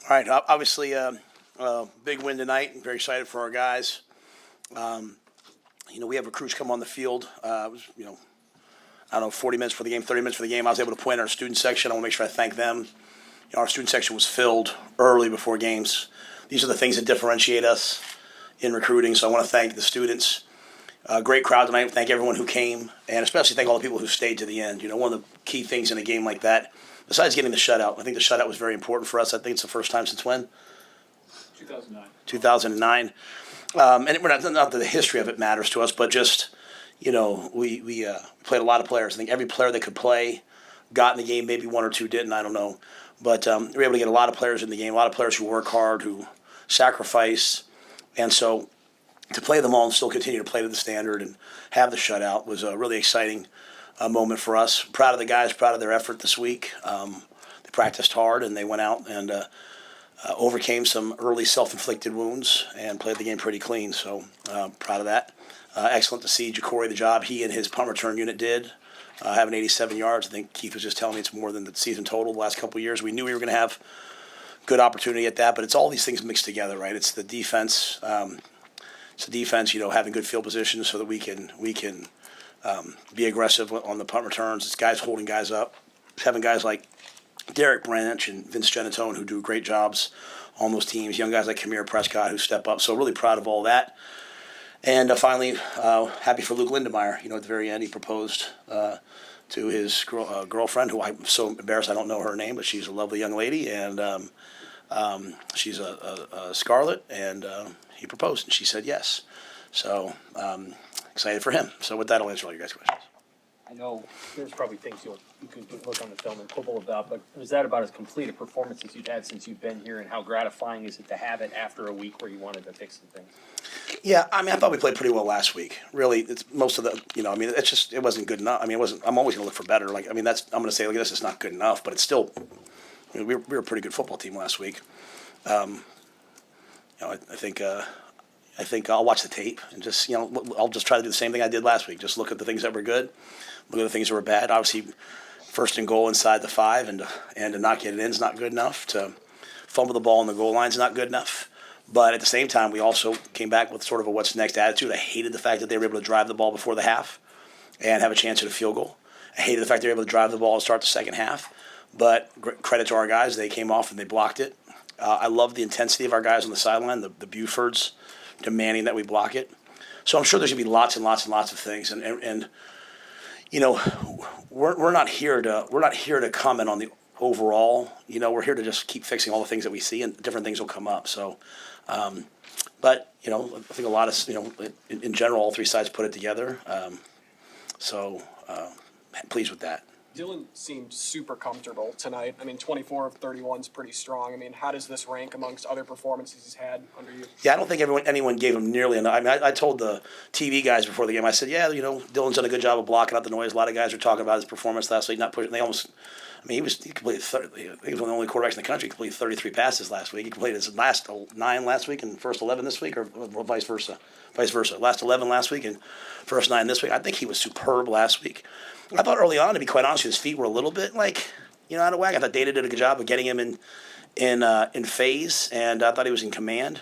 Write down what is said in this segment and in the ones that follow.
All right, obviously, big win tonight. Very excited for our guys. We have recruits come on the field. It was, I don't know, 40 minutes for the game, 30 minutes for the game. I was able to point our student section. I want to make sure I thank them. Our student section was filled early before games. These are the things that differentiate us in recruiting, so I want to thank the students. Great crowd tonight. Thank everyone who came, and especially thank all the people who stayed to the end. One of the key things in a game like that, besides getting the shutout, I think the shutout was very important for us. I think it's the first time since when? 2009. 2009. And we're not that the history of it matters to us, but just, we played a lot of players. I think every player that could play got in the game. Maybe one or two didn't, I don't know. But we were able to get a lot of players in the game, a lot of players who work hard, who sacrifice. And so to play them all and still continue to play to the standard and have the shutout was a really exciting moment for us. Proud of the guys, proud of their effort this week. They practiced hard and they went out and overcame some early self-inflicted wounds and played the game pretty clean. So proud of that. Excellent to see Jacory, the job he and his punt return unit did. Having 87 yards. I think Keith was just telling me it's more than the season total the last couple of years. We knew we were going to have good opportunity at that, but it's all these things mixed together, right? It's the defense. Having good field position so that we can be aggressive on the punt returns. It's guys holding guys up. Having guys like Derek Branch and Vince Genatone who do great jobs on those teams. Young guys like Kamir Prescott who step up. So really proud of all that. And finally, happy for Luke Lindmire. At the very end, he proposed to his girlfriend, who I'm so embarrassed I don't know her name, but she's a lovely young lady, and she's a Scarlet, and he proposed, and she said yes. So excited for him. So with that, I'll answer all your guys' questions. I know there's probably things you could look on the film and quibble about, but was that about as complete a performance as you've had since you've been here, and how gratifying is it to have it after a week where you wanted to fix some things? Yeah, I thought we played pretty well last week. Really, it's most of the, it wasn't good enough. It wasn't. I'm always going to look for better. I'm going to say, look at this, it's not good enough, but it's still, we were a pretty good football team last week. I think I'll watch the tape and just, I'll just try to do the same thing I did last week. Just look at the things that were good, look at the things that were bad. Obviously, first and goal inside the 5 and to not get it in is not good enough. To fumble the ball on the goal line is not good enough. But at the same time, we also came back with sort of a what's next attitude. I hated the fact that they were able to drive the ball before the half and have a chance at a field goal. I hated the fact they were able to drive the ball and start the second half. But credit to our guys, they came off and they blocked it. I love the intensity of our guys on the sideline, the Bufords demanding that we block it. So I'm sure there's going to be lots and lots and lots of things. And we're not here to comment on the overall. We're here to just keep fixing all the things that we see, and different things will come up. So, but I think a lot of in general, all three sides put it together. Pleased with that. Dylan seemed super comfortable tonight. 24 of 31 is pretty strong. How does this rank amongst other performances he's had under you? Yeah, I don't think anyone gave him nearly enough. I told the TV guys before the game, I said, Dylan's done a good job of blocking out the noise. A lot of guys were talking about his performance last week, not pushing. He completed he was one of the only quarterbacks in the country. He completed 33 passes last week. He completed his last 9 last week and first 11 this week, or vice versa. Last 11 last week and first 9 this week. I think he was superb last week. I thought early on, to be quite honest, his feet were a little bit out of whack. I thought Data did a good job of getting him in phase, and I thought he was in command.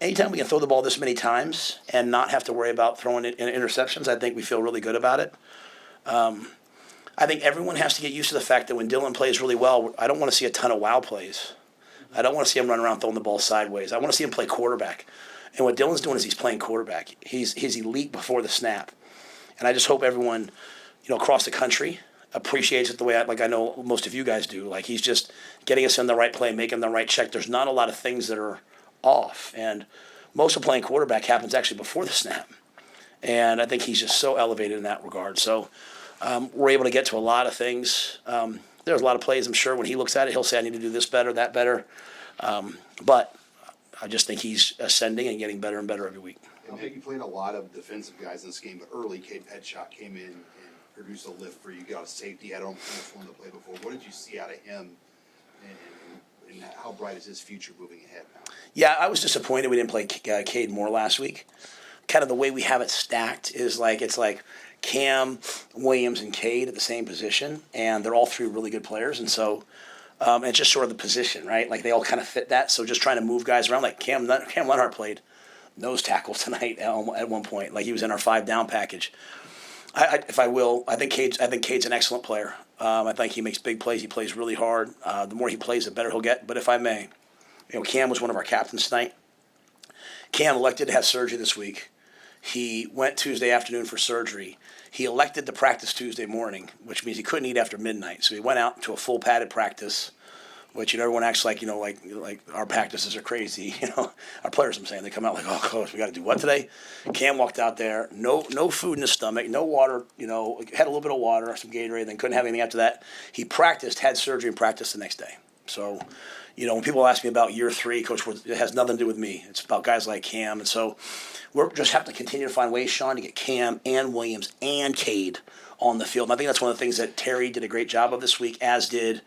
Anytime we can throw the ball this many times and not have to worry about throwing it in interceptions, I think we feel really good about it. I think everyone has to get used to the fact that when Dylan plays really well, I don't want to see a ton of wow plays. I don't want to see him run around throwing the ball sideways. I want to see him play quarterback. And what Dylan's doing is he's playing quarterback. He's elite before the snap. And I just hope everyone, across the country appreciates it the way I know most of you guys do. He's just getting us in the right play, making the right check. There's not a lot of things that are off. And most of playing quarterback happens actually before the snap. And I think he's just so elevated in that regard. So we're able to get to a lot of things. There's a lot of plays, I'm sure, when he looks at it, he'll say, I need to do this better, that better. But I just think he's ascending and getting better and better every week. I think you played a lot of defensive guys in this game, but early, Cade Headshot came in and produced a lift for you. Got a safety, had almost won the play before. What did you see out of him, and how bright is his future moving ahead now? Yeah, I was disappointed we didn't play Cade more last week. Kind of the way we have it stacked is it's like Cam, Williams, and Cade at the same position, and they're all three really good players. And so And it's just sort of the position, right? Like they all kind of fit that. So just trying to move guys around. Like Cam Lenhart played nose tackle tonight at one point. Like he was in our 5-down package. I think Cade's an excellent player. I think he makes big plays. He plays really hard. The more he plays, the better he'll get. But if I may, Cam was one of our captains tonight. Cam elected to have surgery this week. He went Tuesday afternoon for surgery. He elected to practice Tuesday morning, which means he couldn't eat after midnight. So he went out to a full padded practice, which everyone acts like like our practices are crazy. Our players, I'm saying, they come out like, oh, coach, we got to do what today? Cam walked out there, no food in his stomach, no water. Had a little bit of water, some Gatorade, then couldn't have anything after that. He practiced, had surgery, and practiced the next day. So, when people ask me about year 3, Coach, it has nothing to do with me. It's about guys like Cam, and so we're just have to continue to find ways, Sean, to get Cam and Williams and Cade on the field. And I think that's one of the things that Terry did a great job of this week, as did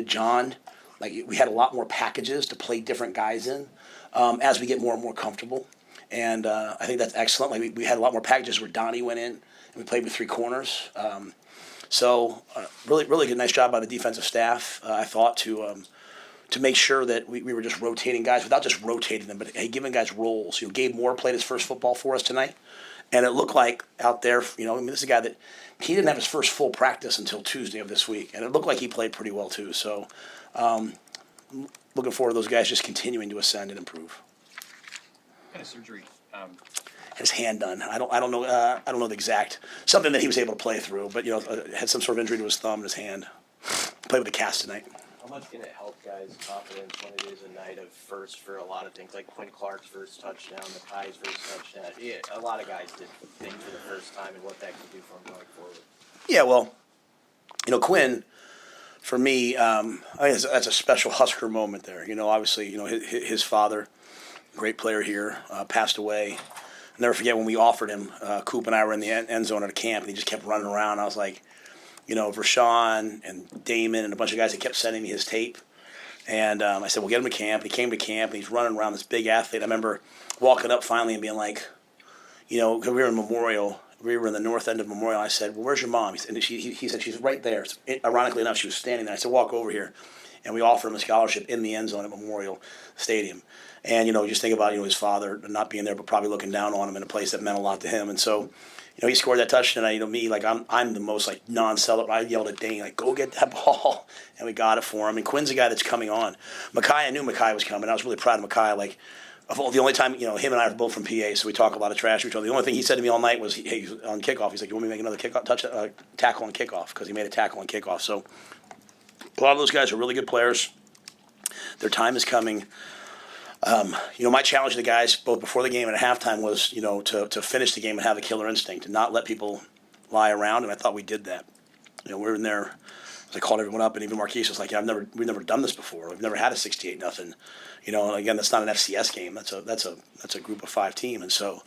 John. Like we had a lot more packages to play different guys in as we get more and more comfortable. And I think that's excellent. Like we had a lot more packages where Donnie went in and we played with 3 corners. So really, really good, nice job by the defensive staff. I thought to make sure that we were just rotating guys without just rotating them, but giving guys roles. Gabe Moore played his first football for us tonight, and it looked like out there, this is a guy that he didn't have his first full practice until Tuesday of this week, and it looked like he played pretty well too. So, looking forward to those guys just continuing to ascend and improve. What kind of surgery? His hand done. I don't know. I don't know the exact something that he was able to play through, but had some sort of injury to his thumb and his hand. Played with a cast tonight. How much can it help guys' confidence when it is a night of first for a lot of things, like Quinn Clark's first touchdown, Makai's first touchdown? Yeah, a lot of guys did things for the first time, and what that can do for them going forward. Yeah, well, Quinn, for me, I think that's a special Husker moment there. Obviously, his father, great player here, passed away. I'll never forget when we offered him. Coop and I were in the end zone at a camp, and he just kept running around. I was like, Rashawn and Damon and a bunch of guys that kept sending me his tape. And I said, we'll get him to camp. He came to camp, and he's running around, this big athlete. I remember walking up finally and being like, because we were in Memorial. We were in the north end of Memorial. I said, well, where's your mom? He said, she's right there. Ironically enough, she was standing there. I said, walk over here. And we offered him a scholarship in the end zone at Memorial Stadium. And, just think about, his father not being there, but probably looking down on him in a place that meant a lot to him. And so, he scored that touchdown. Me, like I'm the most like non-celebrant. I yelled at Dane, like, go get that ball, and we got it for him. And Quinn's a guy that's coming on. Makai, I knew Makai was coming. I was really proud of Makai. Like, the only time, him and I are both from PA, so we talk a lot of trash to each other. The only thing he said to me all night was, hey, on kickoff, he's like, you want me to make another tackle on kickoff? Because he made a tackle on kickoff. So a lot of those guys are really good players. Their time is coming. My challenge to the guys, both before the game and at halftime, was, to finish the game and have a killer instinct, to not let people lie around, and I thought we did that. We were in there, as I called everyone up, and even Marquise was like, we've never done this before. We've never had a 68-0. And again, that's not an FCS game. That's a group of 5 team, and so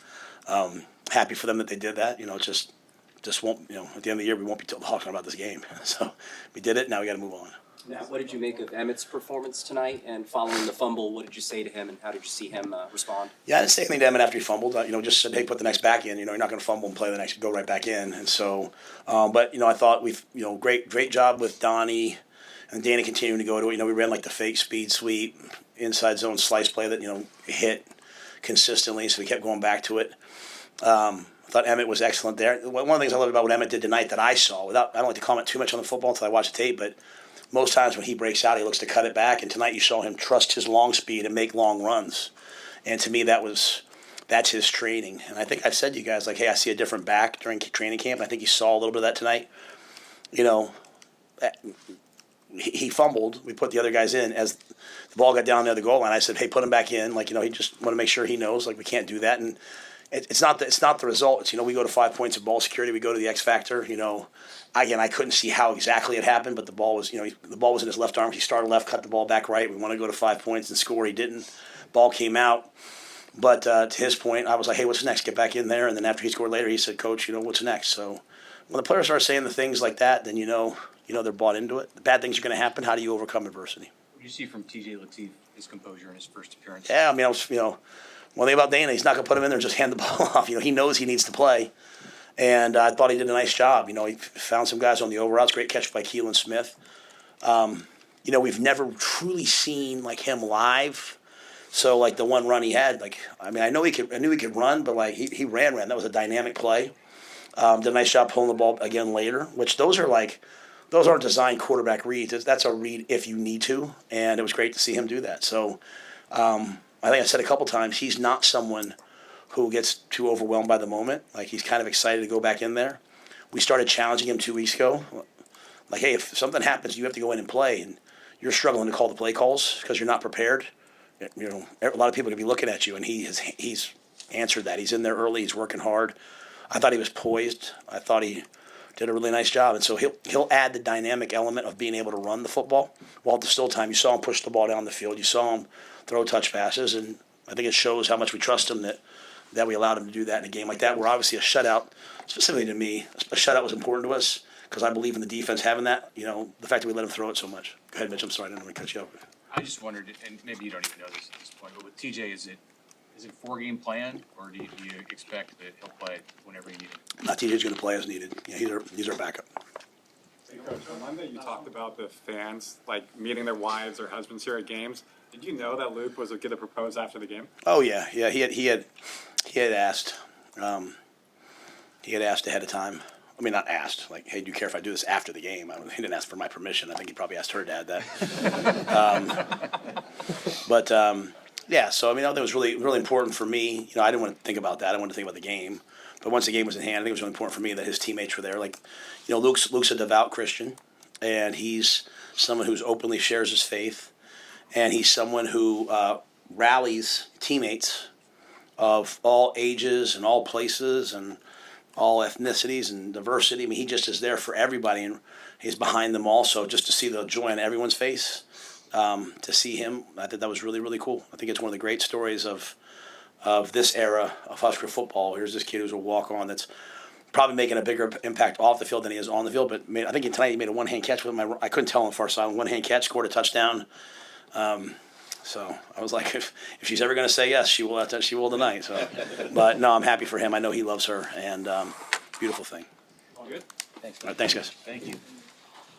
happy for them that they did that. Just won't. At the end of the year, we won't be talking about this game. So we did it. Now we got to move on. Now, what did you make of Emmett's performance tonight? And following the fumble, what did you say to him, and how did you see him respond? Yeah, I didn't say anything to Emmett after he fumbled. Just said, hey, put the next back in. You're not going to fumble and play the next, go right back in. And so, but I thought we've, great job with Donnie and Danny continuing to go to it. We ran like the fake speed sweep, inside zone slice play that hit consistently. So we kept going back to it. I thought Emmett was excellent there. One of the things I loved about what Emmett did tonight that I saw, I don't like to comment too much on the football until I watch the tape, but most times when he breaks out, he looks to cut it back. And tonight you saw him trust his long speed and make long runs. And to me, that's his training. And I think I've said to you guys, like, hey, I see a different back during training camp. And I think you saw a little bit of that tonight. He fumbled. We put the other guys in. As the ball got down near the goal line, I said, hey, put him back in. Like, he just want to make sure he knows, like, we can't do that. And it's not the result. It's, we go to 5 points of ball security. We go to the X factor, Again, I couldn't see how exactly it happened, but the ball was, the ball was in his left arm. He started left, cut the ball back right. We want to go to 5 points and score. He didn't. Ball came out. But to his point, I was like, hey, what's next? Get back in there. And then after he scored later, he said, Coach, what's next? So when the players start saying the things like that, then they're bought into it. The bad things are going to happen. How do you overcome adversity? What did you see from TJ Latif, his composure in his first appearance? Yeah, I was, one thing about Dana, he's not going to put him in there and just hand the ball off. He knows he needs to play. And I thought he did a nice job. He found some guys on the over routes. Great catch by Keelan Smith. we've never truly seen like him live. So like the one run he had, like I knew he could run, but like he ran. That was a dynamic play. Did a nice job pulling the ball again later, which those aren't designed quarterback reads. That's a read if you need to, and it was great to see him do that. So I think I said a couple times, he's not someone who gets too overwhelmed by the moment. Like he's kind of excited to go back in there. We started challenging him 2 weeks ago. Like, hey, if something happens, you have to go in and play, and you're struggling to call the play calls because you're not prepared. A lot of people are gonna be looking at you, and he's answered that. He's in there early. He's working hard. I thought he was poised. I thought he did a really nice job, and so he'll add the dynamic element of being able to run the football while at the still time you saw him push the ball down the field. You saw him throw touch passes, and I think it shows how much we trust him that we allowed him to do that in a game like that, where obviously a shutout, specifically to me, a shutout was important to us because I believe in the defense having that. The fact that we let him throw it so much. Go ahead, Mitch. I'm sorry, I didn't want to cut you off. I just wondered, and maybe you don't even know this at this point, but with TJ, is it 4-game plan, or do you expect that he'll play whenever you need him? TJ's going to play as needed. Yeah, he's our backup. Hey, Coach, on Monday you talked about the fans like meeting their wives or husbands here at games. Did you know that Luke was going to propose after the game? Oh yeah. He had asked. He had asked ahead of time. I mean, not asked. Like, hey, do you care if I do this after the game? He didn't ask for my permission. I think he probably asked her dad that. Yeah. So I mean, I think it was really, really important for me. I didn't want to think about that. I wanted to think about the game. But once the game was in hand, I think it was really important for me that his teammates were there. Like, Luke's a devout Christian, and he's someone who's openly shares his faith, and he's someone who rallies teammates of all ages and all places and all ethnicities and diversity. I mean, he just is there for everybody, and he's behind them all. So just to see the joy on everyone's face, to see him, I think that was really, really cool. I think it's one of the great stories of this era of Husker football. Here's this kid who's a walk-on that's probably making a bigger impact off the field than he is on the field. But I think tonight he made a one-hand catch with him. I couldn't tell on the far side. One-hand catch, scored a touchdown. So I was like, if she's ever going to say yes, she will tonight. So, but no, I'm happy for him. I know he loves her, and beautiful thing. All good. Thanks. All right, thanks, guys. Thank you.